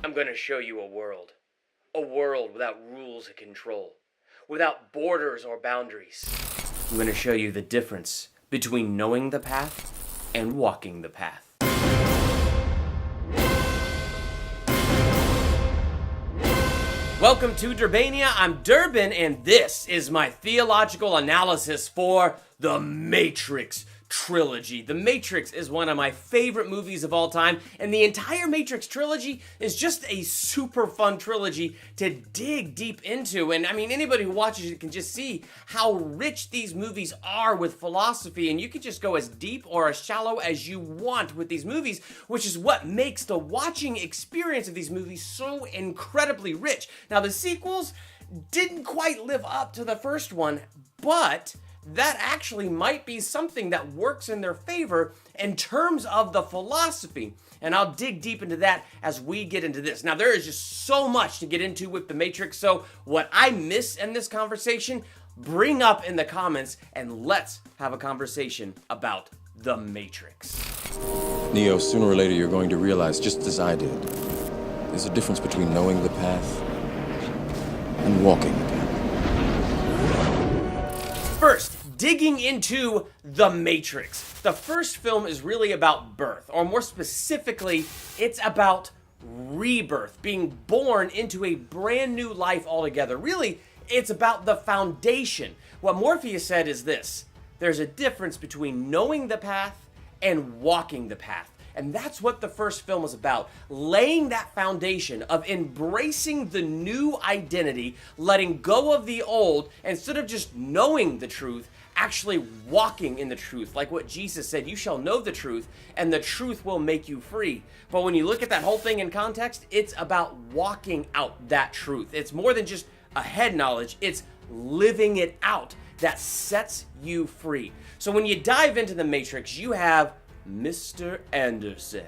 I'm going to show you a world without rules of control, without borders or boundaries. I'm going to show you the difference between knowing the path and walking the path. Welcome to Durbania. I'm Durbin, and this is my theological analysis for the Matrix Trilogy. The Matrix is one of my favorite movies of all time, and the entire Matrix Trilogy is just a super fun trilogy to dig deep into. And I mean, anybody who watches it can just see how rich these movies are with philosophy, and you can just go as deep or as shallow as you want with these movies, which is what makes the watching experience of these movies so incredibly rich. Now, the sequels didn't quite live up to the first one, but that actually might be something that works in their favor in terms of the philosophy. And I'll dig deep into that as we get into this. Now, there is just so much to get into with the Matrix, so what I miss in this conversation, bring up in the comments, and let's have a conversation about the Matrix. Neo, sooner or later you're going to realize, just as I did, there's a difference between knowing the path and walking the path. First, digging into The Matrix. The first film is really about birth, or more specifically, it's about rebirth, being born into a brand new life altogether. Really, it's about the foundation. What Morpheus said is this: there's a difference between knowing the path and walking the path. And that's what the first film is about, laying that foundation of embracing the new identity, letting go of the old, instead of just knowing the truth, actually walking in the truth. Like what Jesus said, you shall know the truth, and the truth will make you free. But when you look at that whole thing in context, it's about walking out that truth. It's more than just a head knowledge, it's living it out that sets you free. So when you dive into the Matrix, you have Mr. Anderson,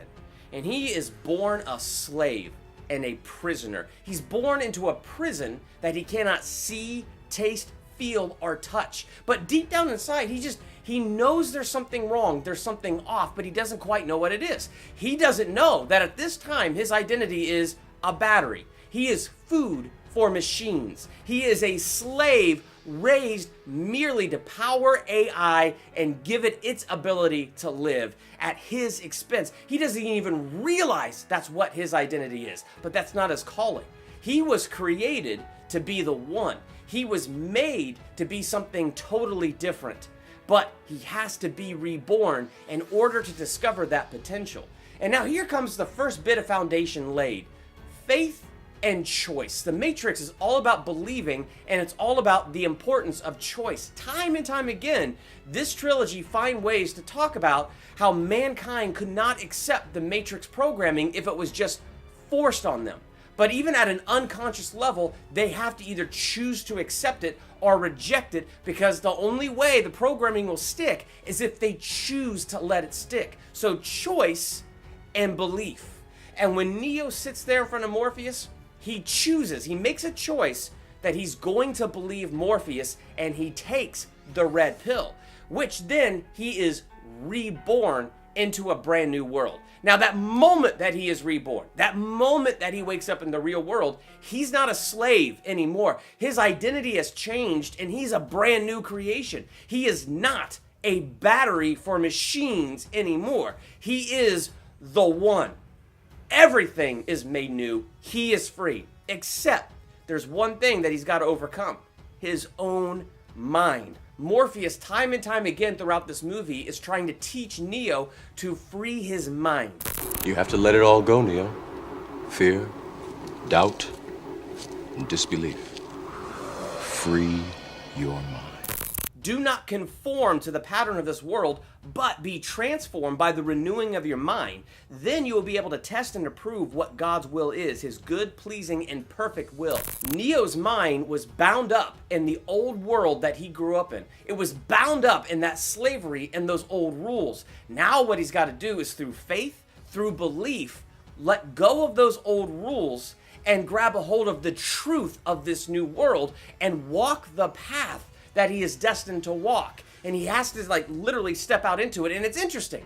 and he is born a slave and a prisoner. He's born into a prison that he cannot see, taste, feel, or touch. But deep down inside, he knows there's something wrong, there's something off, but he doesn't quite know what it is. He doesn't know that at this time, his identity is a battery. He is food for machines. He is a slave raised merely to power AI and give it its ability to live at his expense. He doesn't even realize that's what his identity is, but that's not his calling. He was created to be the one. He was made to be something totally different, but he has to be reborn in order to discover that potential. And now here comes the first bit of foundation laid: faith and choice. The Matrix is all about believing, and it's all about the importance of choice. Time and time again, this trilogy find ways to talk about how mankind could not accept the Matrix programming if it was just forced on them. But even at an unconscious level, they have to either choose to accept it or reject it, because the only way the programming will stick is if they choose to let it stick. So choice and belief. And when Neo sits there in front of Morpheus, he makes a choice that he's going to believe Morpheus, and he takes the red pill, which then he is reborn into a brand new world. Now, that moment that he is reborn, that moment that he wakes up in the real world, he's not a slave anymore. His identity has changed, and he's a brand new creation. He is not a battery for machines anymore. He is the one. Everything is made new. He is free. Except there's one thing that he's got to overcome: his own mind. Morpheus, time and time again throughout this movie, is trying to teach Neo to free his mind. You have to let it all go, Neo. Fear, doubt, and disbelief. Free your mind. Do not conform to the pattern of this world, but be transformed by the renewing of your mind. Then you will be able to test and approve what God's will is, his good, pleasing, and perfect will. Neo's mind was bound up in the old world that he grew up in. It was bound up in that slavery and those old rules. Now what he's got to do is, through faith, through belief, let go of those old rules and grab a hold of the truth of this new world and walk the path that he is destined to walk. And he has to literally step out into it. And it's interesting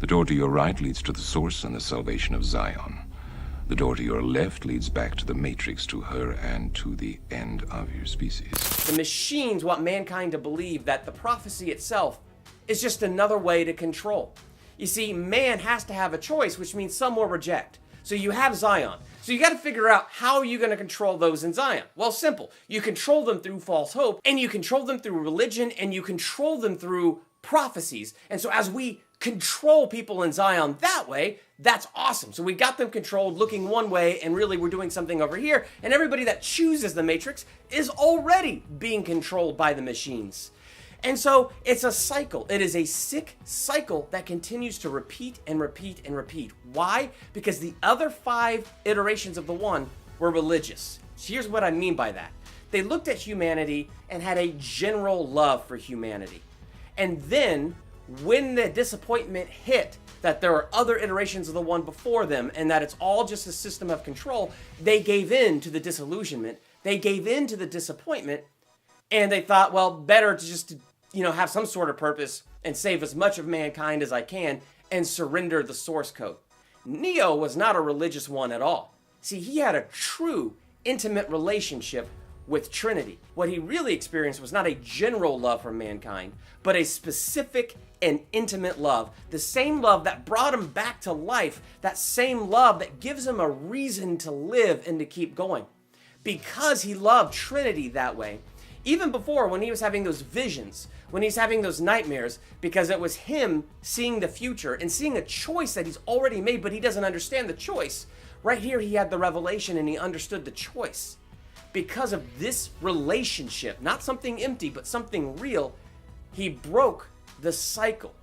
The door to your right leads to the source and the salvation of Zion. The door to your left leads back to the Matrix, to her, and to the end of your species. The machines want mankind to believe that the prophecy itself is just another way to control. You see, man has to have a choice, which means some will reject. So you have Zion. So you got to figure out how are you going to control those in Zion? Well, simple. You control them through false hope, and you control them through religion, and you control them through prophecies. And so as we control people in Zion that way, that's awesome. So we got them controlled looking one way, and really we're doing something over here. And everybody that chooses the Matrix is already being controlled by the machines. And so it's a cycle. It is a sick cycle that continues to repeat and repeat and repeat. Why? Because the other 5 iterations of the one were religious. So here's what I mean by that. They looked at humanity and had a general love for humanity. And then when the disappointment hit that there are other iterations of the one before them and that it's all just a system of control, they gave in to the disillusionment. They gave in to the disappointment, and they thought, well, better to just, have some sort of purpose and save as much of mankind as I can and surrender the source code. Neo was not a religious one at all. See, he had a true, intimate relationship with Trinity. What he really experienced was not a general love for mankind, but a specific and intimate love. The same love that brought him back to life, that same love that gives him a reason to live and to keep going. Because he loved Trinity that way, even before when he was having those visions, when he's having those nightmares, because it was him seeing the future and seeing a choice that he's already made, but he doesn't understand the choice. Right here, he had the revelation and he understood the choice. Because of this relationship, not something empty, but something real, he broke the cycle.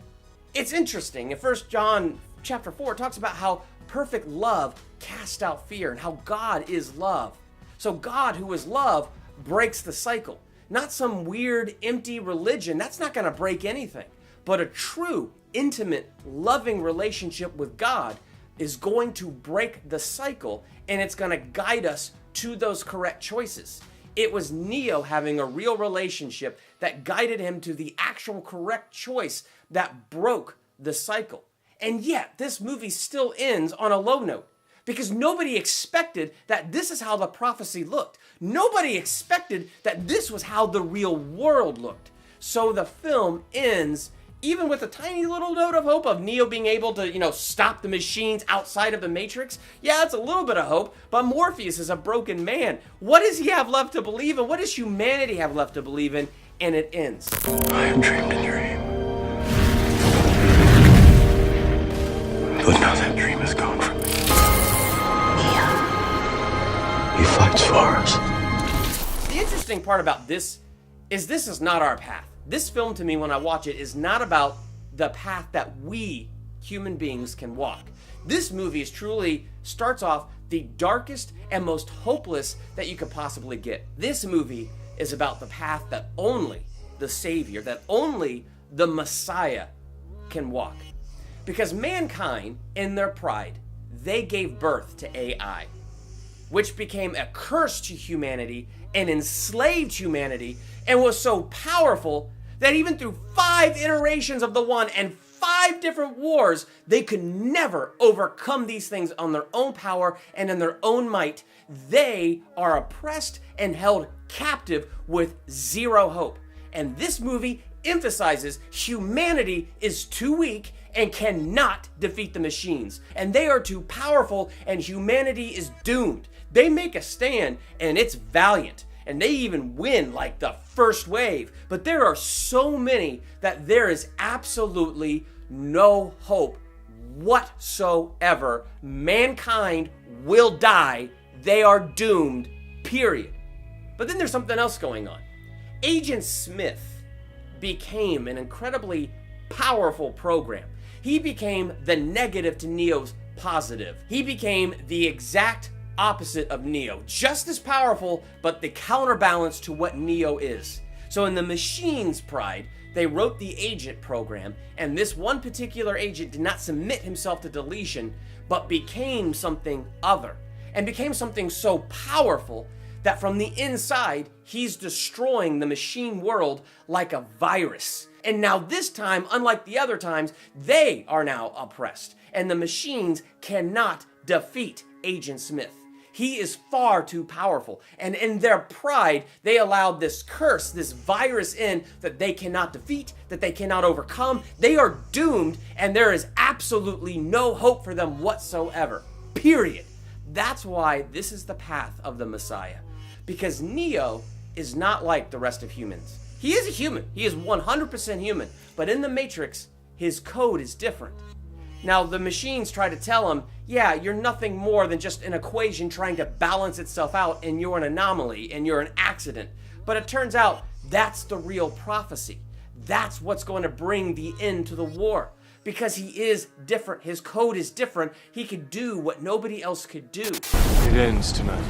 It's interesting. In 1 John chapter 4, it talks about how perfect love casts out fear and how God is love. So God, who is love, breaks the cycle. Not some weird, empty religion. That's not going to break anything. But a true, intimate, loving relationship with God is going to break the cycle, and it's going to guide us to those correct choices. It was Neo having a real relationship that guided him to the actual correct choice that broke the cycle. And yet, this movie still ends on a low note because nobody expected that this is how the prophecy looked. Nobody expected that this was how the real world looked. So the film ends even with a tiny little note of hope of Neo being able to, stop the machines outside of the Matrix. Yeah, it's a little bit of hope, but Morpheus is a broken man. What does he have left to believe in? What does humanity have left to believe in? And it ends. I have dreamed a dream. But now that dream is gone from me. He fights for us. The interesting part about this is not our path. This film, to me, when I watch it, is not about the path that we human beings can walk. This movie truly starts off the darkest and most hopeless that you could possibly get. This movie is about the path that only the Savior, that only the Messiah can walk. Because mankind, in their pride, they gave birth to AI, which became a curse to humanity and enslaved humanity, and was so powerful that even through 5 iterations of the one and 5 different wars, they could never overcome these things on their own power and in their own might. They are oppressed and held captive with zero hope. And this movie emphasizes humanity is too weak and cannot defeat the machines. And they are too powerful and humanity is doomed. They make a stand and it's valiant. And they even win like the first wave. But there are so many that there is absolutely no hope whatsoever. Mankind will die. They are doomed, period. But then there's something else going on. Agent Smith became an incredibly powerful program. He became the negative to Neo's positive. He became the exact opposite of Neo. Just as powerful, but the counterbalance to what Neo is. So in the machine's pride, they wrote the agent program, and this one particular agent did not submit himself to deletion, but became something other, and became something so powerful that from the inside, he's destroying the machine world like a virus. And now this time, unlike the other times, they are now oppressed. And the machines cannot defeat Agent Smith. He is far too powerful. And in their pride, they allowed this curse, this virus in that they cannot defeat, that they cannot overcome. They are doomed, and there is absolutely no hope for them whatsoever. Period. That's why this is the path of the Messiah. Because Neo is not like the rest of humans. He is a human. He is 100% human. But in the Matrix, his code is different. Now, the machines try to tell him, yeah, you're nothing more than just an equation trying to balance itself out, and you're an anomaly, and you're an accident. But it turns out that's the real prophecy. That's what's going to bring the end to the war. Because he is different. His code is different. He could do what nobody else could do. It ends tonight.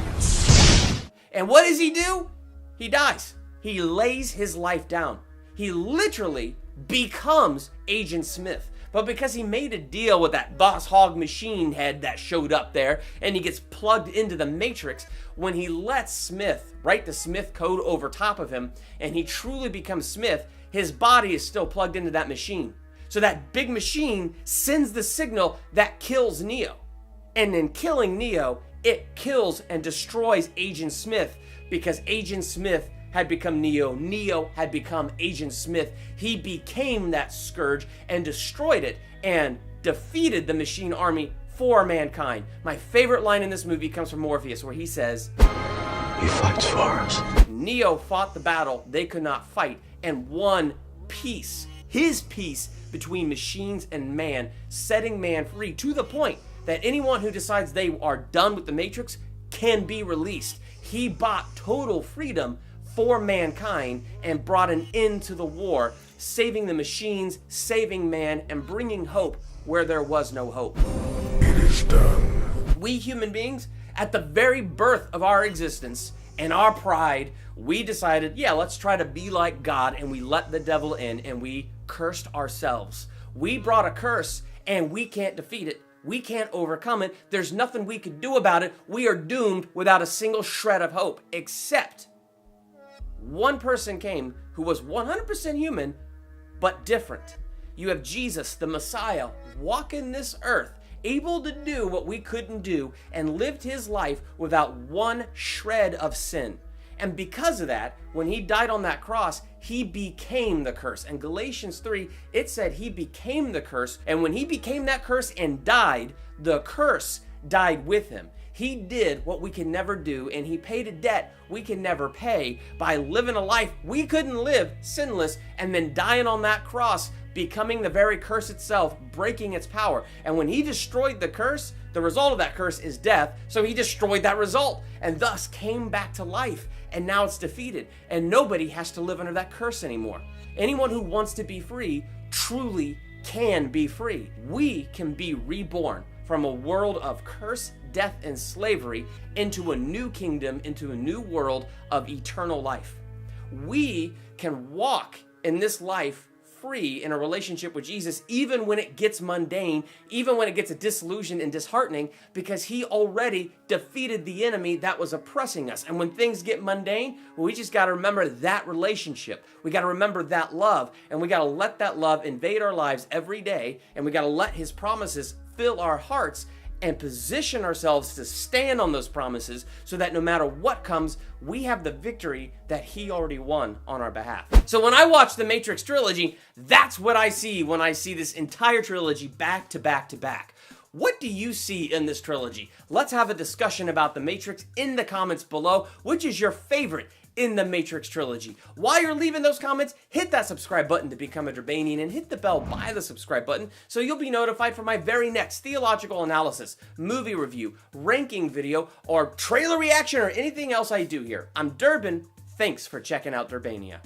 And what does he do? He dies. He lays his life down. He literally becomes Agent Smith. But because he made a deal with that Boss Hog machine head that showed up there, and he gets plugged into the Matrix, when he lets Smith write the Smith code over top of him, and he truly becomes Smith, his body is still plugged into that machine. So that big machine sends the signal that kills Neo. And in killing Neo, it kills and destroys Agent Smith, because Agent Smith had become Neo. Neo had become Agent Smith. He became that scourge and destroyed it and defeated the machine army for mankind. My favorite line in this movie comes from Morpheus, where he says, He fights for us. Neo fought the battle they could not fight and won peace. His peace between machines and man, setting man free to the point that anyone who decides they are done with the Matrix can be released. He bought total freedom for mankind and brought an end to the war, saving the machines, saving man, and bringing hope where there was no hope. It is done. We human beings, at the very birth of our existence and our pride, we decided, yeah, let's try to be like God, and we let the devil in, and we cursed ourselves. We brought a curse, and we can't defeat it. We can't overcome it. There's nothing we could do about it. We are doomed without a single shred of hope, except one person came who was 100% human, but different. You have Jesus, the Messiah, walking this earth, able to do what we couldn't do, and lived his life without one shred of sin. And because of that, when he died on that cross, he became the curse. In Galatians 3, it said he became the curse, and when he became that curse and died, the curse died with him. He did what we can never do, and he paid a debt we can never pay by living a life we couldn't live, sinless, and then dying on that cross, becoming the very curse itself, breaking its power. And when he destroyed the curse, the result of that curse is death, so he destroyed that result, and thus came back to life, and now it's defeated, and nobody has to live under that curse anymore. Anyone who wants to be free truly can be free. We can be reborn from a world of curse, death, and slavery into a new kingdom, into a new world of eternal life. We can walk in this life free in a relationship with Jesus, even when it gets mundane, even when it gets disillusioned and disheartening, because he already defeated the enemy that was oppressing us. And when things get mundane, well, we just got to remember that relationship. We got to remember that love, and we got to let that love invade our lives every day, and we got to let his promises fill our hearts and position ourselves to stand on those promises so that no matter what comes, we have the victory that he already won on our behalf. So when I watch the Matrix Trilogy, that's what I see when I see this entire trilogy back to back to back. What do you see in this trilogy? Let's have a discussion about the Matrix in the comments below. Which is your favorite in the Matrix Trilogy? While you're leaving those comments, hit that subscribe button to become a Durbanian, and hit the bell by the subscribe button so you'll be notified for my very next theological analysis, movie review, ranking video, or trailer reaction, or anything else I do here. I'm Durbin. Thanks for checking out Durbania.